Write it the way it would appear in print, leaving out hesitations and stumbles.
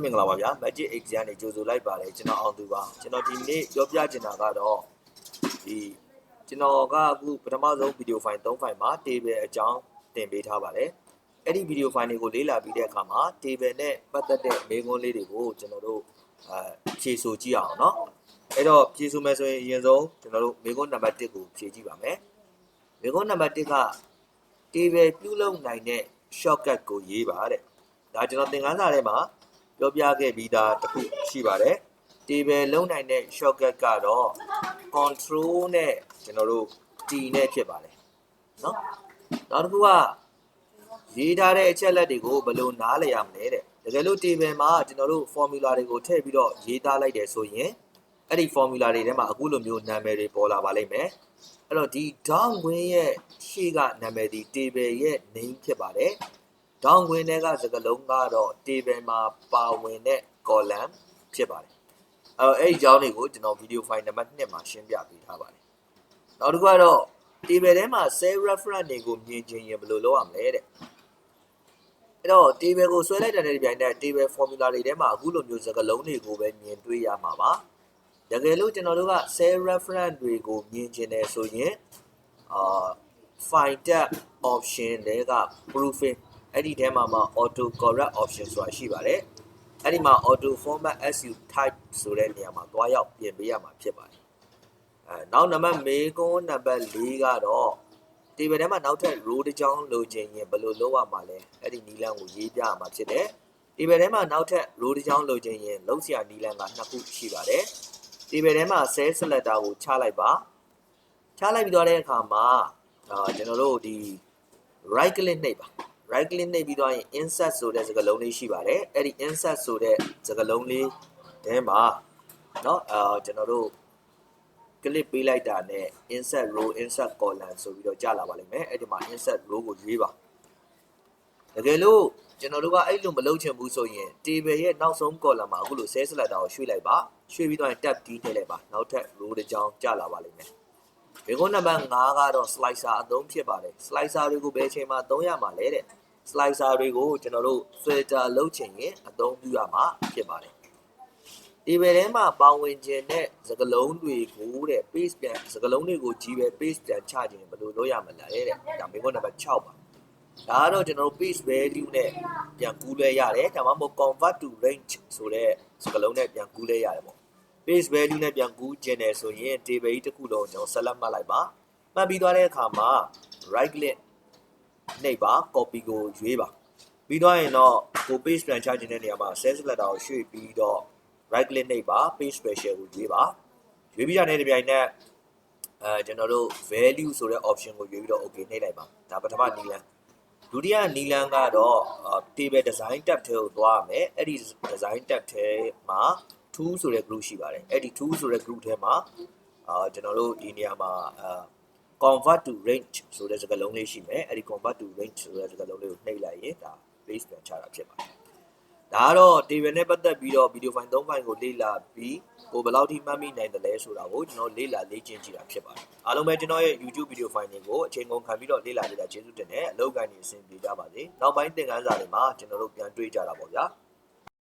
မင်္ဂလာပါဗျာ Magic Exam နေကြိုဆိုလိုက်ပါတယ်ကျွန်တော်အောင်သူပါကျွန်တော်ဒီနေ့ပြောပြချင်တာကတော့ဒီကျွန်တော်ကအခုပထမဆုံးဗီဒီယိုဖိုင်3ဖိုင်မှာ table အကြောင်းတင်ပေးထားပါတယ်အဲ့ဒီဗီဒီယိုဖိုင်တွေကိုလေ့လာပြီးတဲ့အခါမှာ table နဲ့ပတ်သက်တဲ့မေးခွန်းလေးတွေကိုကျွန်တော်တို့ဖြေဆိုကြည့်အောင်เนาะအဲ့တော့ဖြေဆိုမယ်ဆိုရင်အရင်ဆုံးကျွန်တော်တို့မေးခွန်းနံပါတ်1ကိုဖြေကြည့်ပါမယ်မေးခွန်းနံပါတ်1က table ပြုလုပ်နိုင်တဲ့ shortcut ကိုရေးပါတဲ့ဒါကျွန်တော်သင်ခန်းစာထဲမှာပြောပြခဲ့ပြီးသားတစ်ခုရှိပါတယ် table လုံးနိုင်တဲ့ shortcut ကတော့ control နဲ့ကျွန်တော်တို့ T နဲ့ဖြစ်ပါတယ်เนาะနောက်တစ်ခုကရေးထားတဲ့အချက်လက်တွေကိုဘယ်လိုနားလည်ရမလဲတဲ့တကယ်လို့ table မှာကျွန်တော်တို့ formula တွေကိုထည့်ပြီးတော့ရေးသားလိုက်တယ်ဆိုရင်အဲ့ဒီ formula တွေထဲမှာအခုလိုမျိုးနာမည်တွေပေါ်လာပါလိမ့်မယ်အဲ့တော့ဒီ down ခွင်းရဲ့ရှေ့ကနာမည်ဒီ table ရဲ့ name ဖြစ်ပါတယ်down ခွင်းတွေကစကားလုံးကတော့ table မှာပါဝင်တဲ့ column ဖြစ်ပါတယ်အဲ့ဒီအကြောင်းတွေကိုကျွန်တော် video file နံပါတ်2မှာရှင်းပြပေးထားပါတယ်နောက်တစ်ခုကတော့ table ထဲမှာ cell reference တွေကိုမြင်ချင်ရင်ဘယ်လိုလုပ်ရမလဲတဲ့အဲ့တော့ table ကိုဆွဲလိုက်တဲ့ပြိုင်တဲ့ table formula တွေထဲမှာအခုလိုမျိုးစကားလုံးတွေကိုပဲမြင်တွေ့ရမှာပါတကယ်လို့ကျွန်တော်တို့က cell reference တွေကိုမြင်ချင်တယ်ဆိုရင်find tab option တွေက proofing အဲ့ဒီထဲမှာ auto correct option ဆိုတာရှိပါတယ်အဲ့ဒီမှာ auto format as you type ဆိုတဲ့နေရာမှာတွားရောက်ပြင်ပေးရမှာဖြစ်ပါတယ်နောက်နံပါတ်မေးခွန်းနံပါတ်4ကတော့ table ထဲမှာနောက်ထပ် row တစ်ကြောင်းလိုချင်ရင်ဘယ်လိုလုပ်ရမှာလဲအဲ့ဒီနည်းလမ်းကိုရေးပြရမှာဖြစ်တယ် table ထဲမှာနောက်ထပ် row တစ်ကြောင်းလိုချင်ရင်လုပ်စရာနည်းလမ်းက2ခုရှိပါတယ် table ထဲမှာ cell selector ကိုချလိုက်ပါချလိုက်ပြီးတော့တဲ့အခါမှာကျွန်တော်တို့ဒီ right click နှိပ်ပါ right click နှိပ်ပြီးတော့ရင် insert ဆိုတဲ့စကားလုံးလေးရှိပါတယ်အဲ့ဒီ insert ဆိုတဲ့စကားလုံးလေးထဲမှာเนาะကျွန်တော်တို့ click ပေးလိုက်တာနဲ့ insert row insert column ဆိုပြီးတော့ကြာလာပါလိမ့်မယ်အဲ့ဒီမှာ insert row ကိုရွေးပါတကယ်လို့ကျွန်တော်တို့ကအဲ့လိုမလုပ်ချင်ဘူးဆိုရင် table ရဲ့နောက်ဆုံး column မှာအခုလို cell selector ကိုရွှေ့လိုက်ပါရွှေ့ပြီးတော့ tab D ထည့်လိုက်ပါနောက်ထပ် row တစ်ကြောင်းကြာလာပါလိမ့်မယ်မေးခွန်းနံပါတ်5ကတော့ slicer အသုံးဖြစ်ပါတယ် slicer တွေကိုဘယ်အချိန်မှာသုံးရမှာလဲတဲ့ slicer တွေကိုကျွန်တော်တို့ filter လုပ်ချင်ရင်အသုံးပြုရမှာဖြစ်ပါတယ် table ထဲမှာပါဝင်ခြင်းတဲ့စကားလုံးတွေကိုတဲ့ paste ပြန်စကားလုံးတွေကိုကြီးပဲ paste ပြန်ချခြင်းဘယ်လိုလုပ်ရမလဲတဲ့ဒါမေးခွန်းနံပါတ်6ပါဒါကတော့ကျွန်တော်တို့ paste value နဲ့ပြန်ကူးလဲရတယ်ဒါမှမဟုတ် convert to range ဆိုတဲ့စကားလုံးနဲ့ပြန်ကူးလဲရတယ်ပေါ့ paste value နဲ့ပြန်ကူးခြင်းတယ်ဆိုရင် table ကြီးတစ်ခုလုံးကျွန်တော် select မှတ်လိုက်ပါမှတ်ပြီးသွားတဲ့အခါမှာ right click နှိပ်ပါ copy ကိုရွေးပါပြီးသွားရင်တော့ကို paste ပြန်ချခြင်းတဲ့နေရာမှာ cell selector ကိုရွှေ့ပြီးတော့ right click နှိပ်ပါ paste special ကိုရွေးပါရွေးပြီးရတဲ့ပြိုင်နဲ့ကျွန်တော်တို့ value ဆိုတဲ့ option ကိုရွေးပြီးတော့ okay နှိပ်လိုက်ပါဒါပထမနည်းလမ်းဒုတိယနည်းလမ်းကတော့ table design tab ထဲကိုသွားရမယ်အဲ့ဒီ design tab ထဲမှာ tool ဆိုတဲ့ group ရှိပါတယ်အဲ့ဒီ tool ဆိုတဲ့ group ထဲမှာကျွန်တော်တို့ဒီနေရာမှာ convert to range ဆိုတဲ့စကားလုံးလေးရှိမယ်အဲ့ဒီ convert to range ဆိုတဲ့စကားလုံးလေးကိုနှိပ်လိုက်ရင်ဒါ base ပြန်ချတာဖြစ်ပါတယ်ဒါကတော့ table နဲ့ပတ်သက်ပြီးတော့ video file 3 file ကိုလေ့လာပြီးကိုဘယ်လောက်ထိမှတ်မိနိုင်တယ်လဲဆိုတာကိုကျွန်တော်လေ့လာလေ့ကျင့်ကြည့်တာဖြစ်ပါတယ်အားလုံးပဲကျွန်တော်ရဲ့ YouTube video file တွေကိုအချိန်ကုန်ခံပြီးတော့လေ့လာကြတာကျေးဇူးတင်တယ်အလုပ်ကိုင်းနေအဆင်ပြေကြပါစေနောက်ပိုင်းသင်ခန်းစာတွေမှာကျွန်တော်တို့ပြန်တွေ့ကြတာပေါ့ဗျာ